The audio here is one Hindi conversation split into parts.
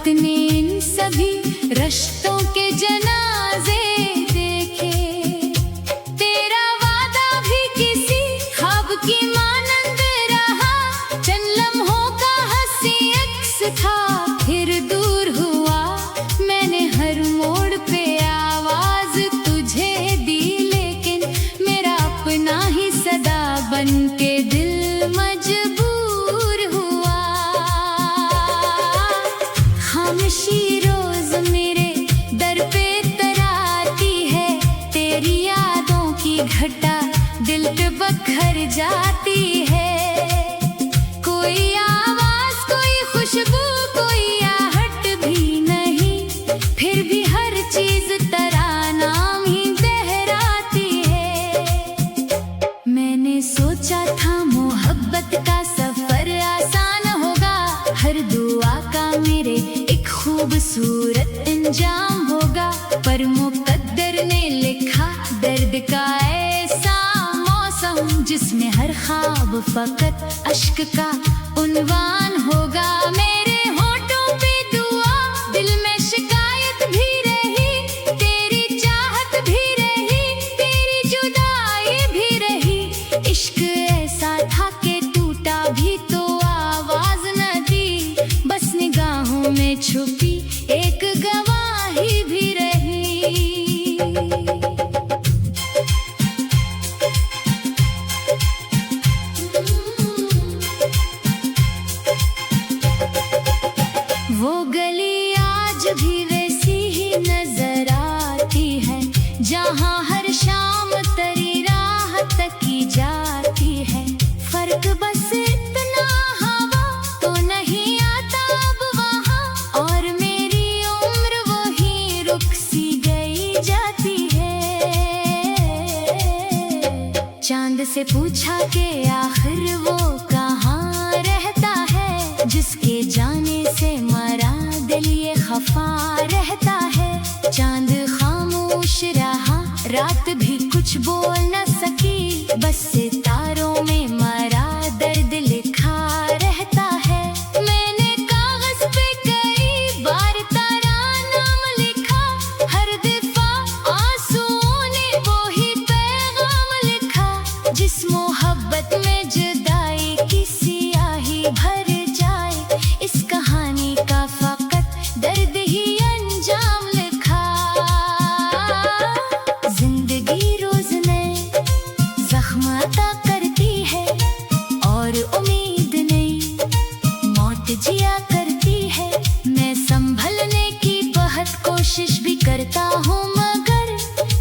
वक्त ने इन सभी रिश्तों के जनाजे देखे। तेरा वादा भी किसी ख्वाब की मानंद रहा, चंद लम्हों का हंसी अक्स था फिर दूर हुआ। मैंने हर मोड़ पे आवाज तुझे दी, लेकिन मेरा अपना ही सदा बन के दिल मजबूर हुआ। खामोशी रोज मेरे दर पे तराती है, तेरी यादों की घटा दिल पे बखर जाती है। कोई आवाज, कोई खुशबू, कोई आहट भी नहीं, फिर भी हर चीज तरानाम ही दोहराती है। मैंने सोचा था मोहब्बत का सफर आसान होगा, हर दुआ का मेरे एक खूबसूरत अंजाम होगा। पर मुकद्दर ने लिखा दर्द का ऐसा मौसम, जिसमें हर ख्वाब फकत अश्क का उन्वान होगा। मेरे होठों पे दुआ, दिल में शिकायत भी रही, तेरी चाहत भी रही, तेरी जुदाई भी रही। इश्क ऐसा था कि टूटा भी तो आवाज न दी, बस निगाहों में छुपी एक गवाही भी रही। वो गली आज भी वैसी ही नजर आती है, जहाँ हर शाम तेरी राह तकी जाती है। फर्क बस इतना, हवा तो नहीं आता अब वहाँ, और मेरी उम्र वही रुक सी गई जाती है। चांद से पूछा कि आखिर वो कहाँ रहता है, जिसके जाने से मरा दिल ये खफा रहता है। चांद खामोश रहा, रात भी कुछ बोल न सकी, बस सितारों में मरा दर्द लिखा रहता है। मैंने कागज पे कई बार तेरा नाम लिखा, हर दफा आंसुओं ने वो ही पैगाम लिखा। जिस मोहब्बत में जुदाई की सियाही भर जाए, इस कहानी का फकत दर्द ही अंजाम लिखा। जिंदगी रोज नए जख्म अता करती है, और उम्मीद नई मौत जिया करती है। मैं संभलने की बहुत कोशिश भी करता हूँ, मगर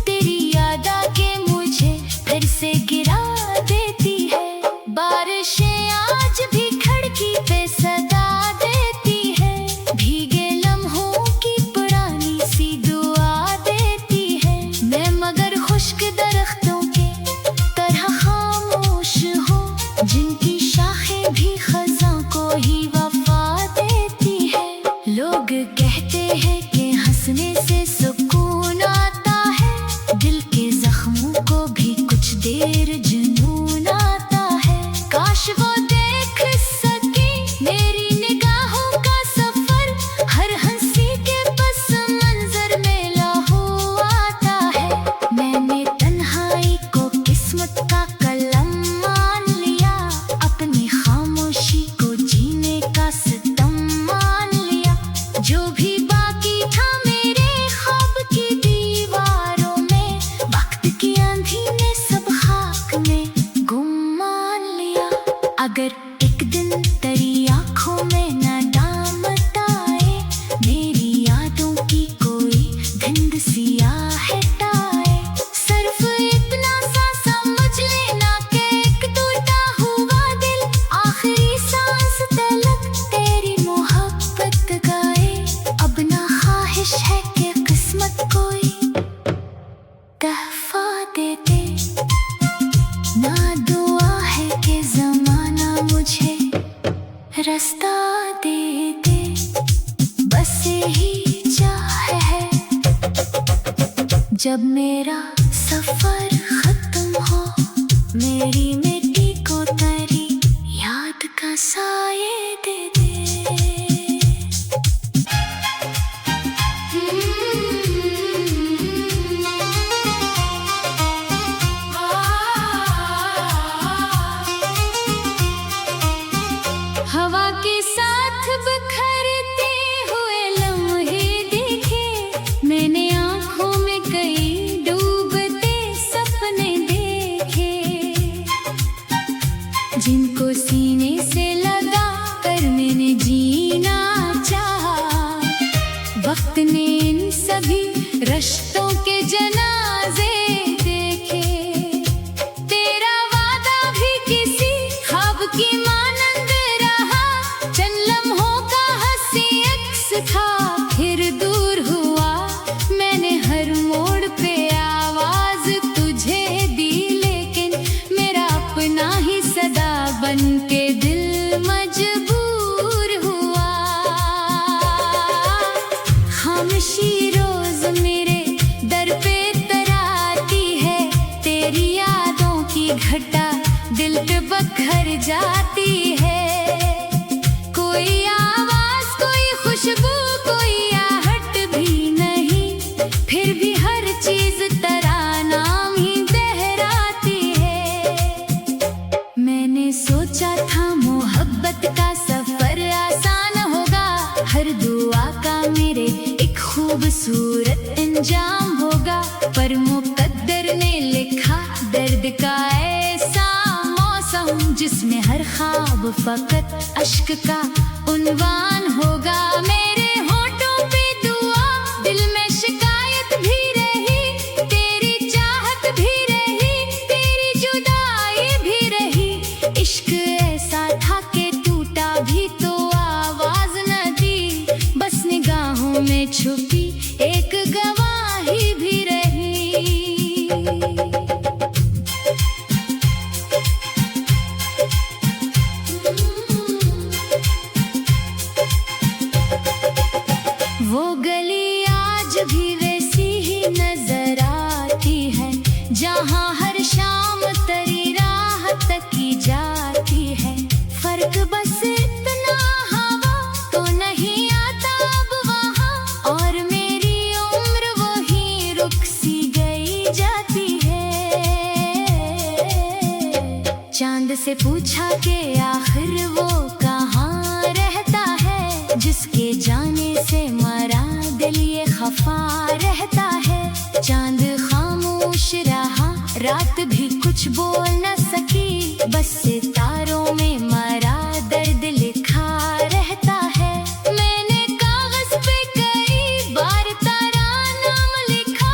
तेरी याद आके मुझे फिर से गिरा देती है। बारिशें आज भी खिड़की पे सदा देती है, भीगे लम्हों की पुरानी सी दुआ देती है। मैं मगर खुश्क दरख्तों के तरह खामोश हूँ, जिनकी शाखें भी खज़ां को ही वफा देती है। लोग कहते हैं कि हंसने से सुकून आता है, दिल के जख्मों को भी कुछ देर जुनून आता है। काश वो देख सके मेरी निगाहों का सफर, हर हंसी के पस मंजर में लहू आता है। मैंने तन्हाई को किस्मत का कलम मान लिया, अपनी खामोशी को जीने का सितम मान लिया। जो भी बाकी था मेरे ख्वाब की दीवारों में, वक्त की आंधी ने सब खाक में गुम मान लिया। अगर एक दिन तेरी आंखों में नदामत आए, मेरी यादों की कोई धुंध सियाहट आए, सिर्फ इतना सा समझ लेना कि एक टूटा हुआ दिल आखिरी सांस तलक तेरी मोहब्बत गाए। अब ना ख्वाहिश है कि किस्मत कोई तहफा दे दे, ना दुआ है कि ज़माना मुझे रास्ता दे दे। बस यही चाह है, जब मेरा सफर खत्म हो, मेरी मिट्टी को तेरी याद का साये दे दे। घटा दिल पे बखर जाती है। कोई आवाज, कोई खुशबू, कोई आहट भी नहीं, फिर भी हर चीज तरानाम ही दोहराती है। मैंने सोचा था मोहब्बत का सफर आसान होगा, हर दुआ का मेरे एक खूबसूरत अंजाम होगा, पर मुकद्दर ने लिखा दर्द का ऐसा मौसम, जिसमें हर ख्वाब फकत अश्क का उन्वान होगा। मेरे होठों पे दुआ, दिल में शिकायत भी रही, तेरी चाहत भी रही, तेरी जुदाई भी रही। इश्क ऐसा था कि टूटा भी तो आवाज न दी, बस निगाहों में छुपी एक गवाही भी रही। वो गली आज भी वैसी ही नजर आती है, जहाँ हर शाम तेरी राह तकी जाती है। फर्क बस इतना, हवा तो नहीं आता अब वहाँ, और मेरी उम्र वही रुक सी गई जाती है। चांद से पूछा कि आखिर वो कहाँ रहता है, जिसके जाने से मरा दिल ये खफा रहता है। चांद खामोश रहा, रात भी कुछ बोल न सकी, बस सितारों में मरा दर्द लिखा रहता है। मैंने कागज पे कई बार तेरा नाम लिखा,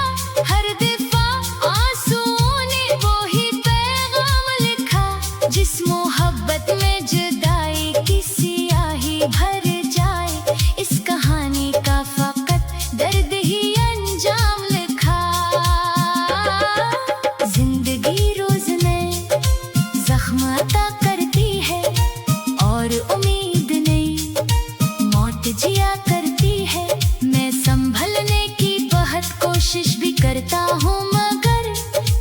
हर दफा आंसुओं ने वो ही पैगाम लिखा। जिस मोहब्बत में जुदाई की स्याही भर जाए, इस कहानी का फकत दर्द ही अंजाम लिखा। जिंदगी रोज नए जख्म अता करती है, और उम्मीद नहीं मौत जिया करती है। मैं संभलने की बहुत कोशिश भी करता हूँ, मगर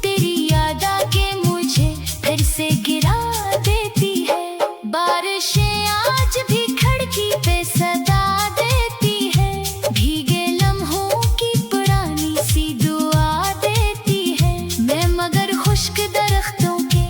तेरी याद आके मुझे फिर से गिरा देती है। बारिशें आज भी खिड़की पे सदा देती है, भीगे लम्हों की पुरानी सी दुआ देती है। मैं मगर खुश्क दरख्तों के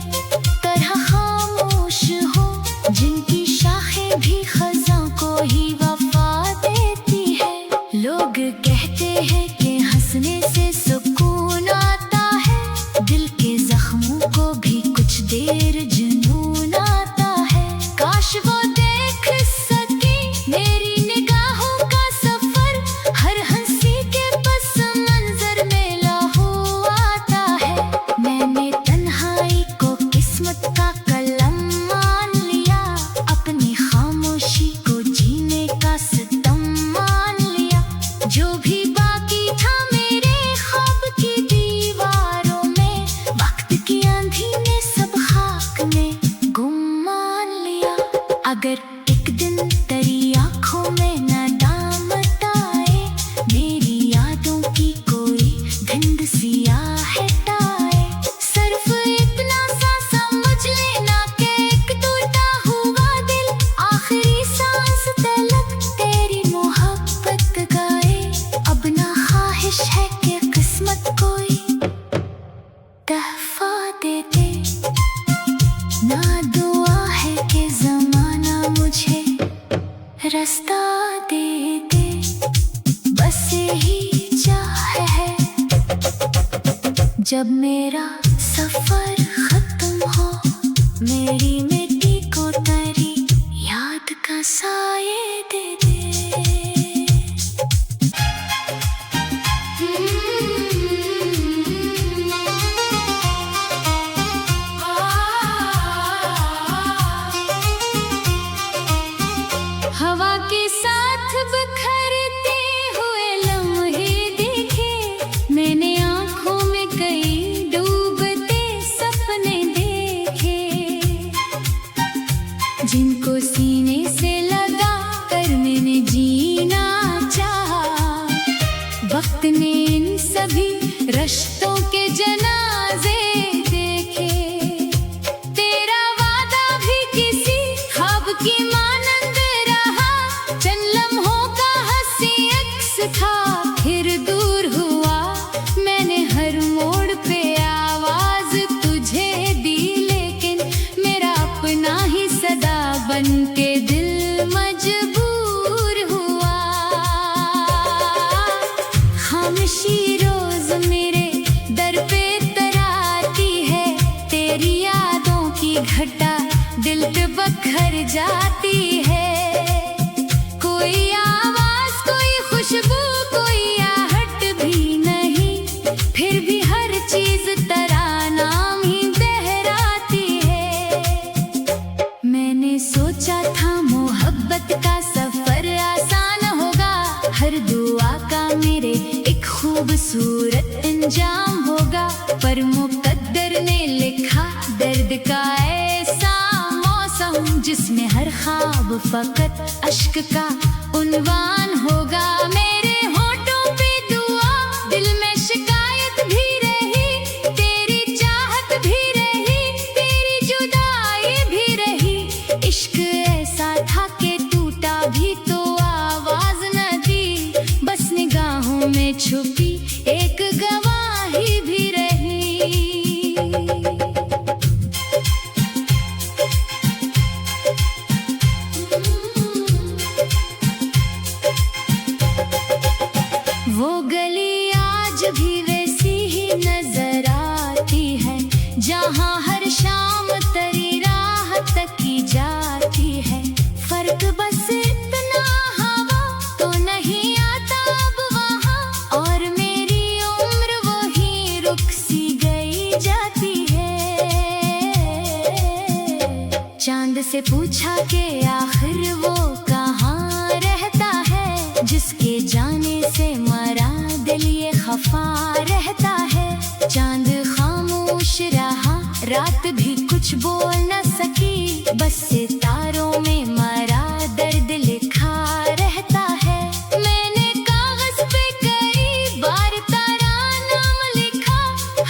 तरह खामोश हूँ, जिनकी शाखें भी खज़ां को ही वफा देती है। लोग कहते हैं कि हंसने से सुकून आता है, दिल के जख्मों को भी कुछ देर जुनून आता है। काश वो देख सके मेरी निगाहों का सफर, हर हंसी के पस मंजर में लहू आता है। मैंने तन्हाई को किस्मत का कलम मान लिया, अपनी खामोशी को जीने का सितम मान लिया। जो भी बाकी था मेरे ख्वाब की दीवारों में, वक्त की आंधी ने सब खाक में गुम मान लिया। अगर एक दिन तेरी आंखों में नदामत आए, मेरी यादों की कोई धुंध सियाहट आए, सिर्फ इतना सा समझ लेना कि एक टूटा हुआ दिल आखिरी सांस तलक तेरी मोहब्बत गाए। अब ना ख्वाहिश है कि किस्मत कोई तहफा दे दे, ना दुआ है कि ज़माना मुझे रास्ता दे दे, बस यही चाह है जब मेरा सफर खत्म हो, मेरी मिट्टी को तेरी याद का साये दे दे। हवा के साथ बिखरते हुए लम्हे देखे, मैंने आँखों में कई डूबते सपने देखे, जिनको सीने से लगा कर मैंने जीना चाहा। वक्त ने इन सभी रिश्तों के जनाजे देखे, था फिर दूर हुआ। मैंने हर मोड़ पे आवाज तुझे दी, लेकिन मेरा अपना ही सदा बन के दिल मजबूर हुआ। खामोशी रोज मेरे दर पे तराती है, तेरी यादों की घटा दिल पे बखर जाती है। कोई आवाज, कोई खुशबू, कोई आहट भी नहीं, फिर भी हर चीज तरानाम ही बहराती है। मैंने सोचा था मोहब्बत का सफर आसान होगा, हर दुआ का मेरे एक खूबसूरत अंजाम होगा। पर मुकद्दर ने लिखा दर्द का ऐसा मौसम, जिसमें हर ख्वाब फकत अश्क का उन्वान होगा। मेरे होठों पे दुआ, दिल में शिकायत भी रही, तेरी चाहत भी रही, तेरी जुदाई भी रही। इश्क ऐसा था कि टूटा भी तो आवाज न दी, बस निगाहों में छुपी एक गवाही भी रही। वो गली आज भी वैसी ही नजर आती है, जहाँ हर शाम तेरी राह तकी जाती है। फर्क बस इतना, हवा तो नहीं आता अब वहाँ, और मेरी उम्र वही रुक सी गई जाती है। चांद से पूछा कि आखिर वो कहाँ रहता है, जिसके जाने से मरा दिल ये खफा रहता है। चांद खामोश रहा, रात भी कुछ बोल न सकी, बस सितारों में मरा दर्द लिखा रहता है। मैंने कागज पे कई बार तेरा नाम लिखा,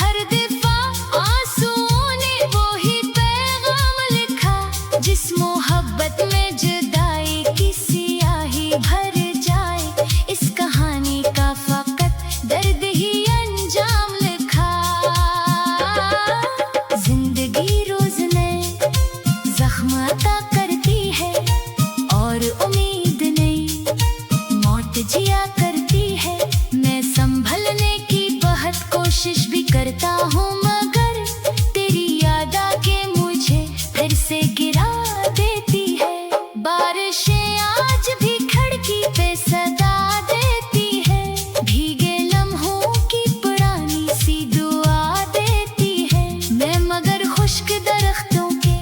हर दफा आंसुओं ने वो ही पैगाम लिखा। जिस मोहब्बत में जुदाई की सियाही भर जाए, इस कहानी का फकत दर्द ही अंजाम लिखा। जिंदगी रोज नए जख्म अता करती है, और उम्मीद नहीं मौत जिया करती है। मैं संभलने की बहुत कोशिश भी करता हूँ, मगर तेरी याद आके मुझे फिर से गिरा देती है। बारिशें आज भी खिड़की पे सदा देती है, भीगे लम्हों की पुरानी सी दुआ देती है। मैं मगर खुश्क दरख्तों के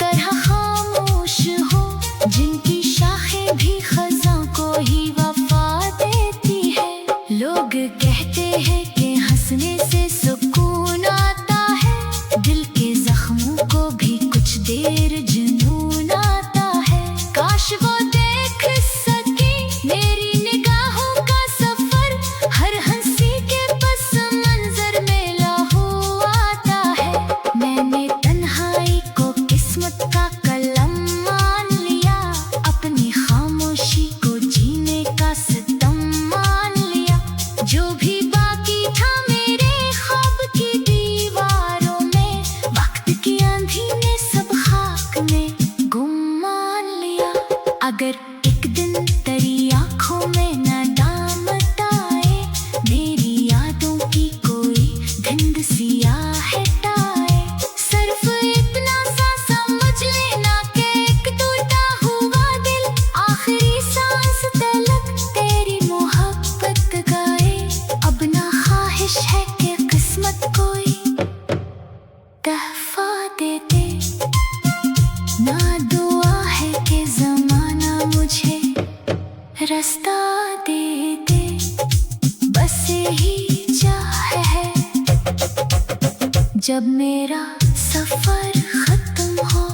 तरह खामोश हूँ, जिनकी शाखें भी खज़ां को ही वफा देती है। लोग कहते हैं कि हंसने से सुकून आता है, दिल के जख्मों को भी कुछ देर जुनून आता है। काश वो देख सके मेरी निगाहों का सफर, हर हंसी के पस मंजर में लहू आता है। मैंने तन्हाई को किस्मत का कलम मान लिया, अपनी खामोशी को जीने का सितम मान लिया। जो भी बाकी था मेरे ख्वाब की दीवारों में, वक्त की आंधी ने सब खाक में गुम मान लिया। अगर एक दिन तेरी आंखों में नदामत आए, मेरी यादों की कोई धुंध सियाहट आए, सिर्फ इतना सा समझ लेना कि एक टूटा हुआ दिल आखिरी सांस तलक तेरी मोहब्बत गाए। अब ना ख्वाहिश है कि किस्मत कोई तहफा दे दे, ना दुआ है कि ज़माना मुझे रास्ता दे दे। बस यही चाह है, जब मेरा सफर खत्म हो,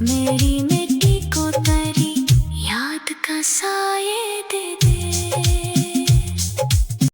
मेरी